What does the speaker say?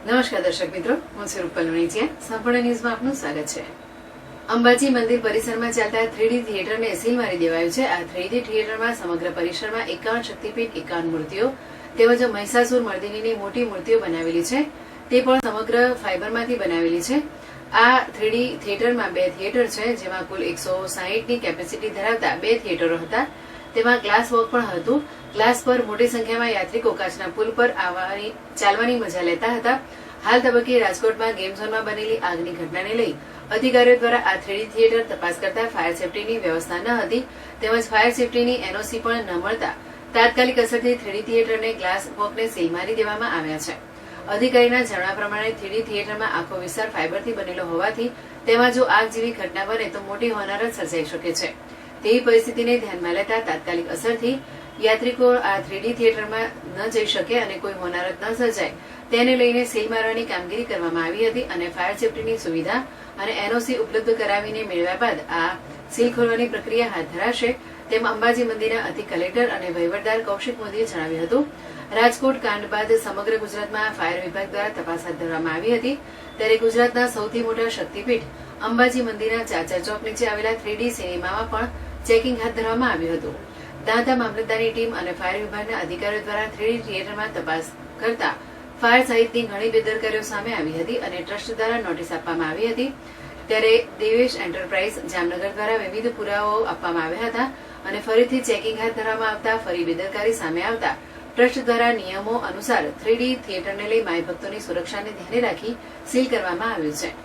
નમસ્કાર દર્શક મિત્રો, હું છું રૂપલ વણિજિયા. સંપૂર્ણ ન્યૂઝમાં આપનું સ્વાગત છે. અંબાજી મંદિર પરિસરમાં ચાલતા 3D થિયેટરને સીલ મારી દેવાયું છે. આ 3D થિયેટરમાં સમગ્ર પરિસરમાં 51 શક્તિપીઠ, 51 મૂર્તિઓ તેમજ મહિષાસુર મર્દિનીની મોટી મૂર્તિઓ બનાવેલી છે. તે પણ સમગ્ર ફાઇબરમાંથી બનાવેલી છે. આ 3D થિયેટરમાં 2 થિયેટર છે, જેમાં કુલ 160ની કેપેસિટી ધરાવતા 2 થિયેટરો હતા. તેમાં ગ્લાસ વોક પણ હતું. ગ્લાસ પર મોટી સંખ્યામાં યાત્રિકો કાચના પુલ પર ચાલવાની મજા લેતા હતા. હાલ તબક્કે રાજકોટમાં ગેમ ઝોનમાં બનેલી આગની ઘટનાને લઈ અધિકારીઓ દ્વારા આ 3D થિયેટર તપાસ કરતા ફાયર સેફટીની વ્યવસ્થા ન હતી તેમજ ફાયર સેફટીની એનઓસી પણ ન મળતા તાત્કાલિક અસરથી 3D થિયેટરને ગ્લાસ વોકને સીલ મારી દેવામાં આવ્યા છે. અધિકારીના જણાવ્યા પ્રમાણે 3D થિયેટરમાં આખો વિસ્તાર ફાઇબરથી બનેલો હોવાથી તેમાં જો આગ જેવી ઘટના બને તો મોટી હોનારત સર્જાઈ શકે છે. તેવી પરિસ્થિતિને ધ્યાનમાં લેતા તાત્કાલિક અસરથી યાત્રિકો આ 3D થિયેટરમાં ન જઈ શકે અને કોઈ હોનારત ન સર્જાય તેને લઈને સીલ મારવાની કામગીરી કરવામાં આવી હતી અને ફાયર સેફટીની સુવિધા અને એનઓસી ઉપલબ્ધ કરાવીને મેળવ્યા બાદ આ સીલ ખોલવાની પ્રક્રિયા હાથ ધરાશે તેમ અંબાજી મંદિરના અધિક કલેક્ટર અને વહીવટદાર કૌશિક મોદીએ જણાવ્યું હતું. રાજકોટ કાંડ બાદ સમગ્ર ગુજરાતમાં ફાયર વિભાગ દ્વારા તપાસ હાથ ધરવામાં આવી હતી. ત્યારે ગુજરાતના સૌથી મોટા શક્તિપીઠ અંબાજી મંદિરના ચાચર ચોક નીચે આવેલા 3D સિનેમામાં પણ ચેકિંગ હાથ ધરવામાં આવ્યું હતું. દાંતા મામલતદારની ટીમ અને ફાયર વિભાગના અધિકારીઓ દ્વારા 3D થિયેટરમાં તપાસ કરતા ફાયર સહિતની ઘણી બેદરકારીઓ સામે આવી હતી અને ટ્રસ્ટ દ્વારા નોટિસ આપવામાં આવી હતી. ત્યારે દેવેશ એન્ટરપ્રાઇઝ જામનગર દ્વારા વિવિધ પુરાવાઓ આપવામાં આવ્યા હતા અને ફરીથી ચેકિંગ હાથ ધરવામાં આવતા ફરી બેદરકારી સામે આવતા ટ્રસ્ટ દ્વારા નિયમો અનુસાર 3D થિયેટરને લઈ માઈ ભક્તોની સુરક્ષાને ધ્યાને રાખી સીલ કરવામાં આવ્યું છે.